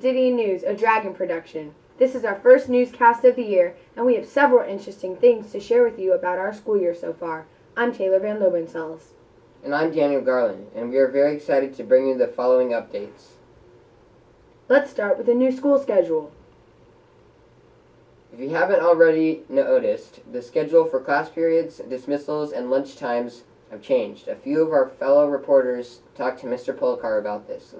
Didion News, a Dragon production. This is our first newscast of the year, and we have several interesting things to share with you about our school year so far. I'm Taylor Van Lobensels. And I'm Daniel Garland, and we are very excited to bring you the following updates. Let's start with the new school schedule. If you haven't already noticed, the schedule for class periods, dismissals, and lunch times have changed. A few of our fellow reporters talked to Mr. Polkar about this.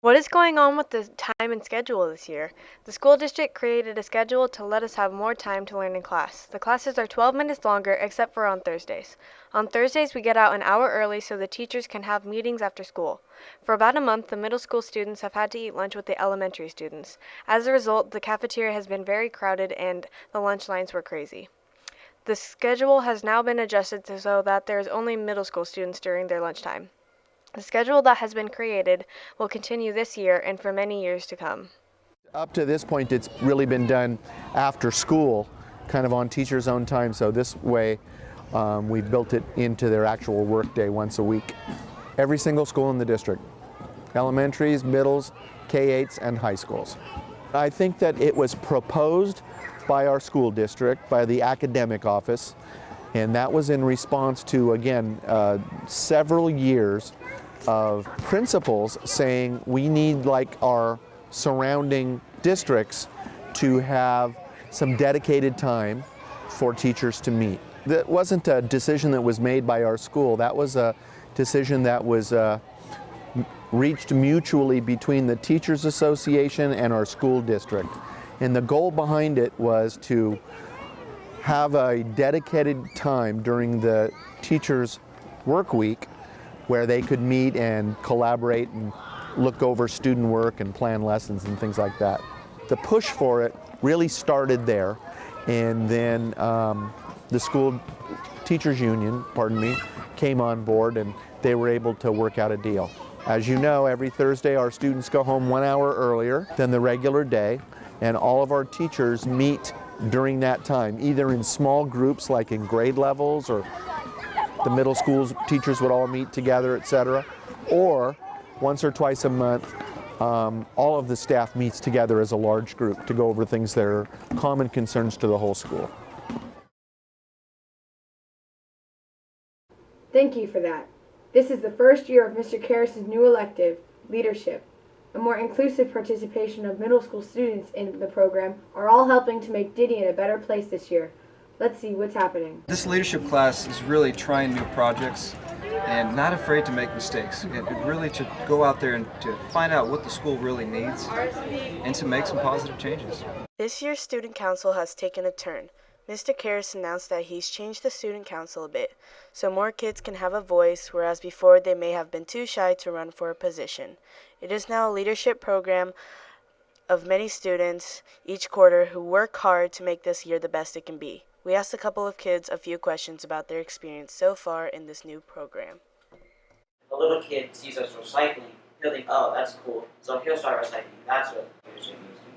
What is going on with the time and schedule this year? The school district created a schedule to let us have more time to learn in class. The classes are 12 minutes longer except for on Thursdays. On Thursdays, we get out an hour early so the teachers can have meetings after school. For about a month, the middle school students have had to eat lunch with the elementary students. As a result, the cafeteria has been very crowded and the lunch lines were crazy. The schedule has now been adjusted so that there is only middle school students during their lunchtime. The schedule that has been created will continue this year and for many years to come. Up to this point, it's really been done after school, kind of on teachers' own time, so this way we've built it into their actual work day once a week. Every single school in the district, elementaries, middles, K-8s, and high schools. I think that it was proposed by our school district, by the academic office, and that was in response to, again, several years of principals saying we need, like our surrounding districts, to have some dedicated time for teachers to meet. That wasn't a decision that was made by our school. That was a decision that was reached mutually between the Teachers Association and our school district. And the goal behind it was to have a dedicated time during the teachers' work week where they could meet and collaborate and look over student work and plan lessons and things like that. The push for it really started there, and then the school teachers union, came on board and they were able to work out a deal. As you know, every Thursday our students go home 1 hour earlier than the regular day, and all of our teachers meet during that time, either in small groups like in grade levels, or the middle school's teachers would all meet together, etc., or once or twice a month, all of the staff meets together as a large group to go over things that are common concerns to the whole school. Thank you for that. This is the first year of Mr. Karras' new elective, Leadership. A more inclusive participation of middle school students in the program are all helping to make Didion a better place this year. Let's see what's happening. This leadership class is really trying new projects and not afraid to make mistakes. And really to go out there and to find out what the school really needs and to make some positive changes. This year's student council has taken a turn. Mr. Karras announced that he's changed the student council a bit, so more kids can have a voice, whereas before they may have been too shy to run for a position. It is now a leadership program of many students each quarter who work hard to make this year the best it can be. We asked a couple of kids a few questions about their experience so far in this new program. If a little kid sees us recycling, he'll think, oh, that's cool, so he'll start recycling. That's what leadership means to me.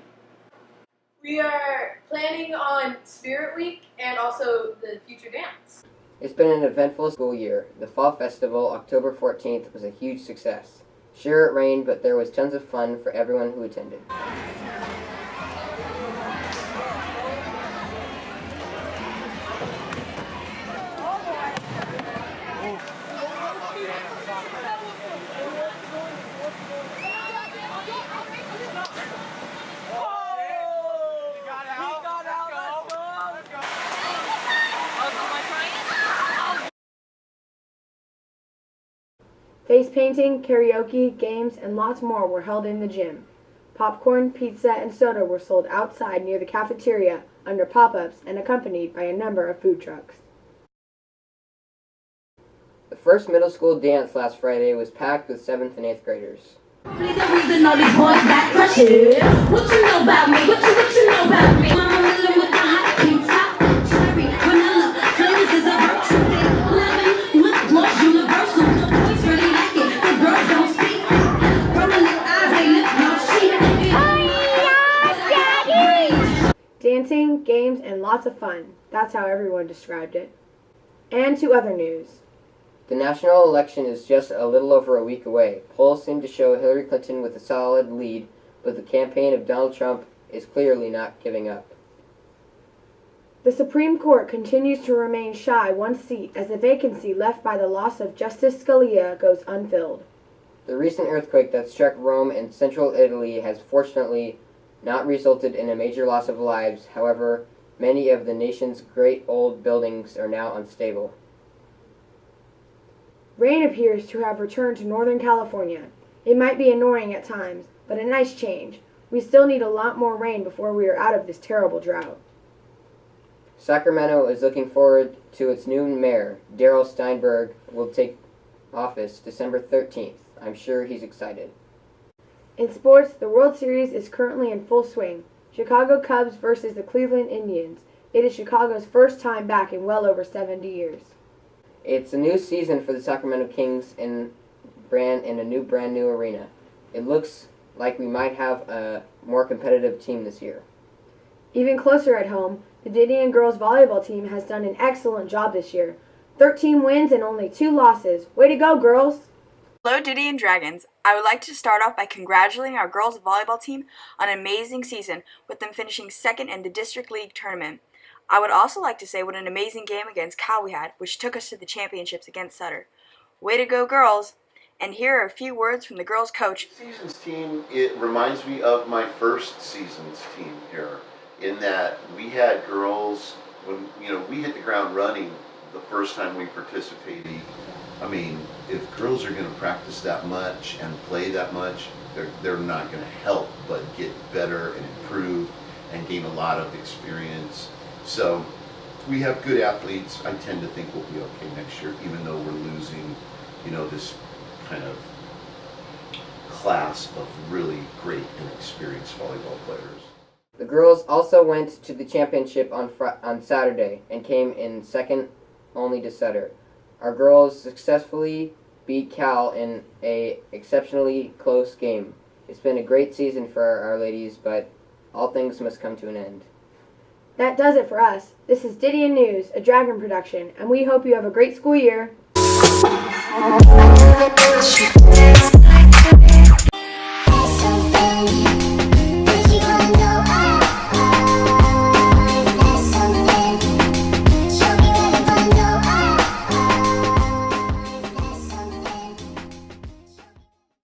We are planning on Spirit Week and also the Future Dance. It's been an eventful school year. The Fall Festival, October 14th, was a huge success. Sure, it rained, but there was tons of fun for everyone who attended. Face painting, karaoke, games, and lots more were held in the gym. Popcorn, pizza, and soda were sold outside near the cafeteria under pop-ups and accompanied by a number of food trucks. The first middle school dance last Friday was packed with 7th and 8th graders. What you know about me? What you know about me? I'm dealing with the hot pink top, cherry, vanilla, flavors is a virtue thing. Lemon, lip gloss, universal. The boys really like it, the girls don't speak. Rolling their eyes, they lip gloss cheap. Dancing, games, and lots of fun. That's how everyone described it. And to other news. The national election is just a little over a week away. Polls seem to show Hillary Clinton with a solid lead, but the campaign of Donald Trump is clearly not giving up. The Supreme Court continues to remain shy one seat as the vacancy left by the loss of Justice Scalia goes unfilled. The recent earthquake that struck Rome and central Italy has fortunately not resulted in a major loss of lives. However, many of the nation's great old buildings are now unstable. Rain appears to have returned to Northern California. It might be annoying at times, but a nice change. We still need a lot more rain before we are out of this terrible drought. Sacramento is looking forward to its new mayor. Darrell Steinberg will take office December 13th. I'm sure he's excited. In sports, the World Series is currently in full swing. Chicago Cubs versus the Cleveland Indians. It is Chicago's first time back in well over 70 years. It's a new season for the Sacramento Kings in a brand new arena. It looks like we might have a more competitive team this year. Even closer at home, the Didion girls volleyball team has done an excellent job this year. 13 wins and only 2 losses. Way to go, girls! Hello, Didion Dragons. I would like to start off by congratulating our girls volleyball team on an amazing season, with them finishing second in the District League tournament. I would also like to say what an amazing game against Cal we had, which took us to the championships against Sutter. Way to go, girls! And here are a few words from the girls' coach. Seasons team, it reminds me of my first seasons team here, in that we had girls, when we hit the ground running the first time we participated. I mean, if girls are going to practice that much and play that much, they're not going to help but get better and improve and gain a lot of experience. So we have good athletes. I tend to think we'll be okay next year, even though we're losing, this kind of class of really great and experienced volleyball players. The girls also went to the championship on Saturday and came in second only to Sutter. Our girls successfully beat Cal in an exceptionally close game. It's been a great season for our ladies, but all things must come to an end. That does it for us. This is Didion News, a Dragon production, and we hope you have a great school year.